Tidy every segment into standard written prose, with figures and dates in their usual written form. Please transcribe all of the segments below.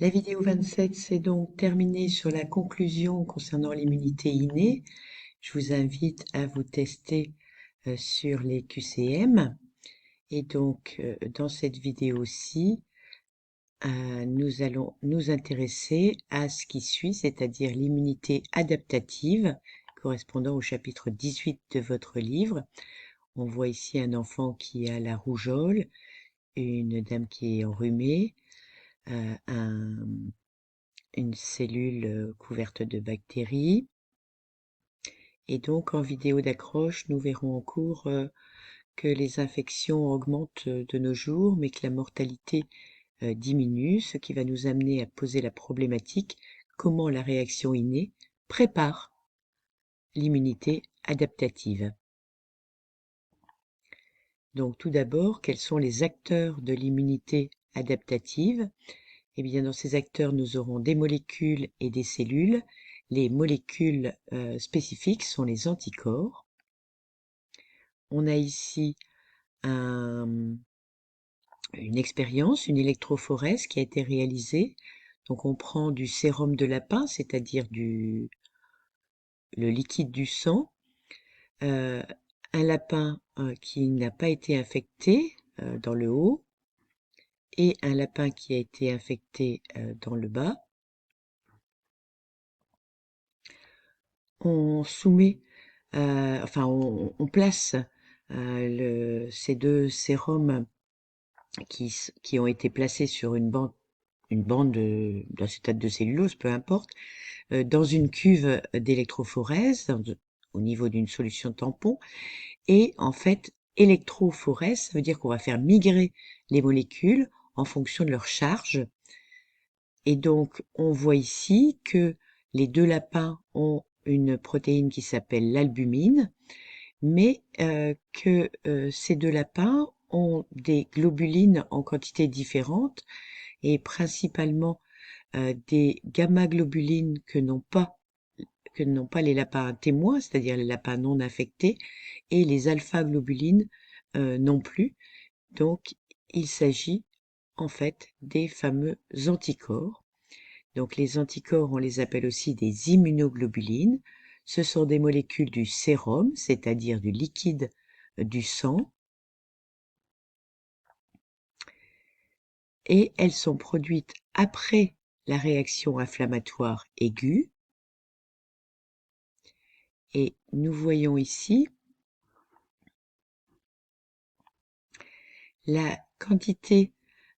La vidéo 27 s'est donc terminée sur la conclusion concernant l'immunité innée. Je vous invite à vous tester sur les QCM. Et donc, dans cette vidéo-ci, nous allons nous intéresser à ce qui suit, c'est-à-dire l'immunité adaptative, correspondant au chapitre 18 de votre livre. On voit ici un enfant qui a la rougeole, une dame qui est enrhumée, une cellule couverte de bactéries. Et donc, en vidéo d'accroche, nous verrons en cours que les infections augmentent de nos jours, mais que la mortalité diminue, ce qui va nous amener à poser la problématique comment la réaction innée prépare l'immunité adaptative. Donc, tout d'abord, quels sont les acteurs de l'immunité adaptative? Eh bien, dans ces acteurs, nous aurons des molécules et des cellules. Les molécules spécifiques sont les anticorps. On a ici une expérience, une électrophorèse qui a été réalisée. Donc, on prend du sérum de lapin, c'est-à-dire le liquide du sang, un lapin qui n'a pas été infecté dans le haut et un lapin qui a été infecté dans le bas. On soumet, on place ces deux sérums qui ont été placés sur une bande d'acétate de cellulose, peu importe, dans une cuve d'électrophorèse, au niveau d'une solution tampon. Et en fait, électrophorèse, ça veut dire qu'on va faire migrer les molécules en fonction de leur charge. Et donc, on voit ici que les deux lapins ont une protéine qui s'appelle l'albumine, mais que ces deux lapins ont des globulines en quantité différente et principalement des gamma-globulines que n'ont pas les lapins témoins, c'est-à-dire les lapins non infectés, et les alpha-globulines non plus. Donc, il s'agit en fait des fameux anticorps. Donc, les anticorps, on les appelle aussi des immunoglobulines. Ce sont des molécules du sérum, c'est-à-dire du liquide du sang, et elles sont produites après la réaction inflammatoire aiguë. Et nous voyons ici la quantité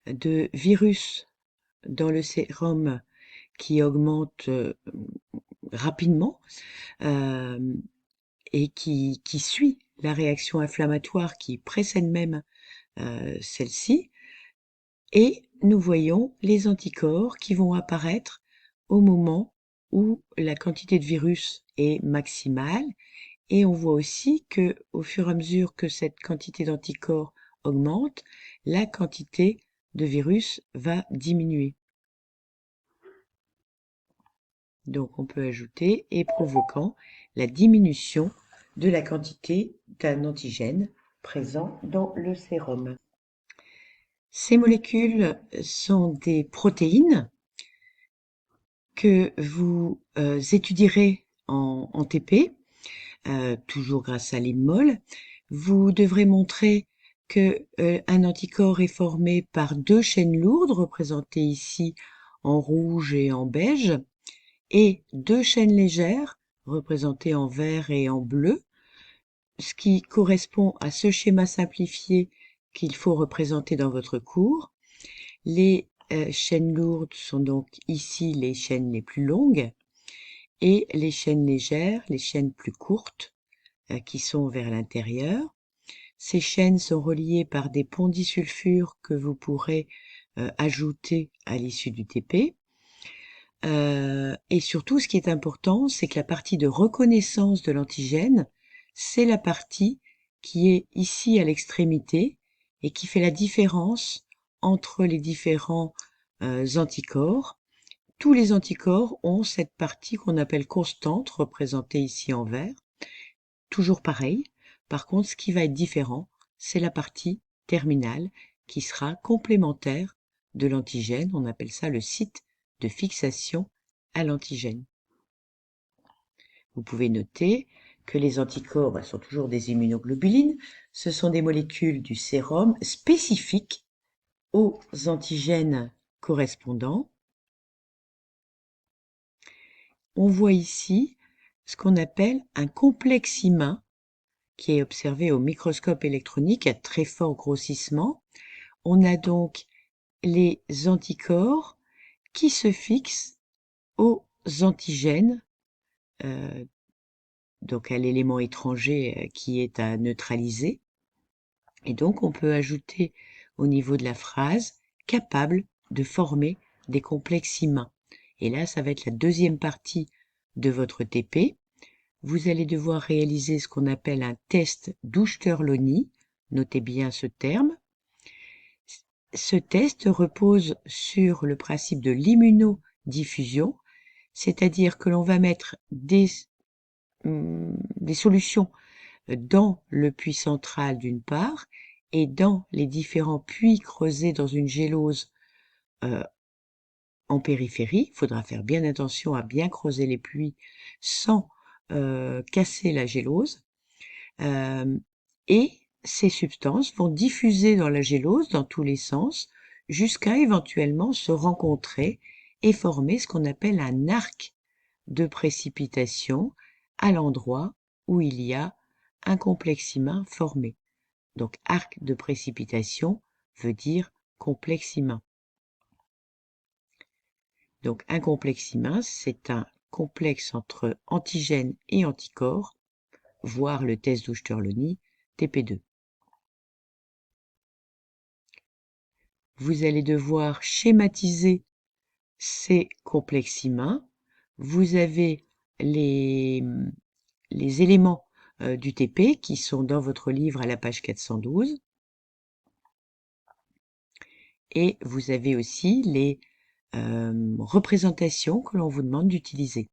de virus dans le sérum qui augmente rapidement et qui suit la réaction inflammatoire qui précède même celle-ci. Et nous voyons les anticorps qui vont apparaître au moment où la quantité de virus est maximale. Et on voit aussi que, au fur et à mesure que cette quantité d'anticorps augmente, la quantité de virus va diminuer. Donc on peut ajouter et provoquant la diminution de la quantité d'un antigène présent dans le sérum. Ces molécules sont des protéines que vous étudierez en TP, toujours grâce à l'INMOL. Vous devrez montrer que un anticorps est formé par deux chaînes lourdes, représentées ici en rouge et en beige, et deux chaînes légères, représentées en vert et en bleu, ce qui correspond à ce schéma simplifié qu'il faut représenter dans votre cours. Les chaînes lourdes sont donc ici les chaînes les plus longues, et les chaînes légères, les chaînes plus courtes, qui sont vers l'intérieur. Ces chaînes sont reliées par des ponts disulfure que vous pourrez ajouter à l'issue du TP. Et surtout, ce qui est important, c'est que la partie de reconnaissance de l'antigène, c'est la partie qui est ici à l'extrémité et qui fait la différence entre les différents anticorps. Tous les anticorps ont cette partie qu'on appelle constante, représentée ici en vert, toujours pareil. Par contre, ce qui va être différent, c'est la partie terminale qui sera complémentaire de l'antigène. On appelle ça le site de fixation à l'antigène. Vous pouvez noter que les anticorps sont toujours des immunoglobulines. Ce sont des molécules du sérum spécifiques aux antigènes correspondants. On voit ici ce qu'on appelle un complexe IMA qui est observé au microscope électronique à très fort grossissement. On a donc les anticorps qui se fixent aux antigènes, donc à l'élément étranger qui est à neutraliser. Et donc on peut ajouter au niveau de la phrase « capable de former des complexes IMA ». Et là, ça va être la deuxième partie de votre TP. Vous allez devoir réaliser ce qu'on appelle un test d'Ouchterlony. Notez bien ce terme. Ce test repose sur le principe de l'immunodiffusion, c'est-à-dire que l'on va mettre des solutions dans le puits central d'une part et dans les différents puits creusés dans une gélose en périphérie. Il faudra faire bien attention à bien creuser les puits sans casser la gélose. Et ces substances vont diffuser dans la gélose dans tous les sens jusqu'à éventuellement se rencontrer et former ce qu'on appelle un arc de précipitation à l'endroit où il y a un complexe IMA formé. Donc arc de précipitation veut dire complexe IMA. Donc un complexe IMA, c'est un complexe entre antigène et anticorps, voire le test d'Ouchterlony, TP2. Vous allez devoir schématiser ces complexes IMA. Vous avez les éléments du TP qui sont dans votre livre à la page 412. Et vous avez aussi les représentations que l'on vous demande d'utiliser.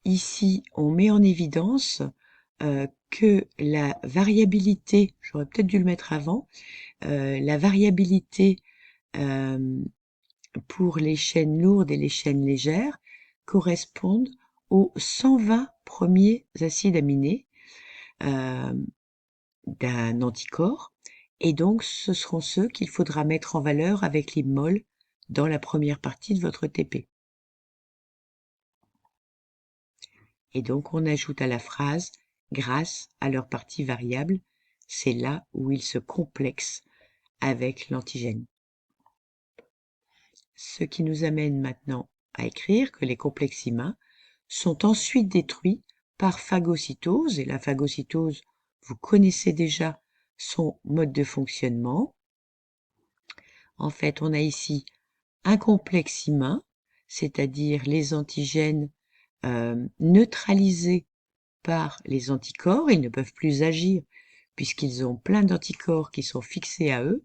Ici, on met en évidence que la variabilité, j'aurais peut-être dû le mettre avant, la variabilité pour les chaînes lourdes et les chaînes légères correspondent aux 120 premiers acides aminés d'un anticorps, et donc ce seront ceux qu'il faudra mettre en valeur avec l'immol dans la première partie de votre TP. Et donc on ajoute à la phrase « grâce à leur partie variable », c'est là où ils se complexent avec l'antigène. Ce qui nous amène maintenant à écrire que les complexes IMA sont ensuite détruits par phagocytose, et la phagocytose, vous connaissez déjà son mode de fonctionnement. En fait, on a ici un complexe IMA, c'est-à-dire les antigènes neutralisés par les anticorps. Ils ne peuvent plus agir puisqu'ils ont plein d'anticorps qui sont fixés à eux.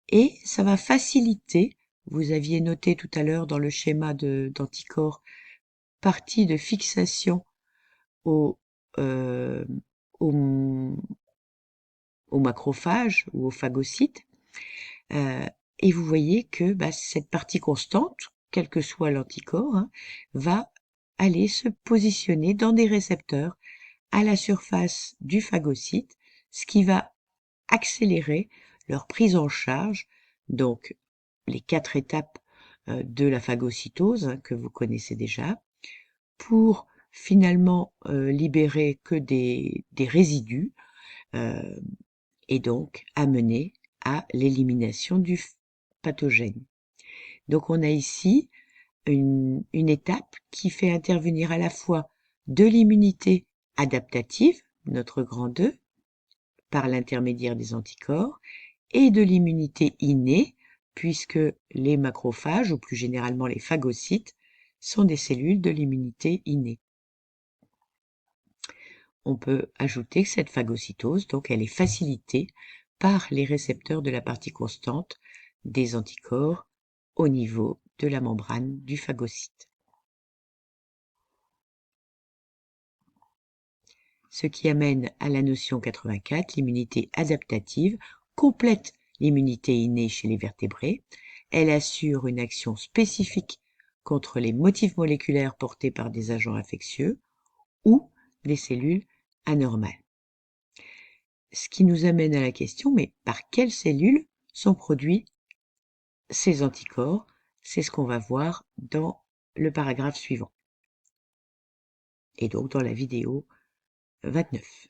Et ça va faciliter, vous aviez noté tout à l'heure dans le schéma d'anticorps, partie de fixation au macrophage ou aux phagocytes. Et vous voyez que cette partie constante, quel que soit l'anticorps, va aller se positionner dans des récepteurs à la surface du phagocyte, ce qui va accélérer leur prise en charge, donc les 4 étapes de la phagocytose que vous connaissez déjà, pour finalement libérer que des résidus et donc amener à l'élimination du pathogène. Donc on a ici une étape qui fait intervenir à la fois de l'immunité adaptative, notre grand 2, par l'intermédiaire des anticorps, et de l'immunité innée, puisque les macrophages, ou plus généralement les phagocytes, sont des cellules de l'immunité innée. On peut ajouter que cette phagocytose, donc, elle est facilitée par les récepteurs de la partie constante des anticorps au niveau de la membrane du phagocyte. ce qui amène à la notion 84, l'immunité adaptative complète l'immunité innée chez les vertébrés. Elle assure une action spécifique contre les motifs moléculaires portés par des agents infectieux ou des cellules anormales. Ce qui nous amène à la question, mais par quelles cellules sont produits ces anticorps? C'est ce qu'on va voir dans le paragraphe suivant. Et donc dans la vidéo 29.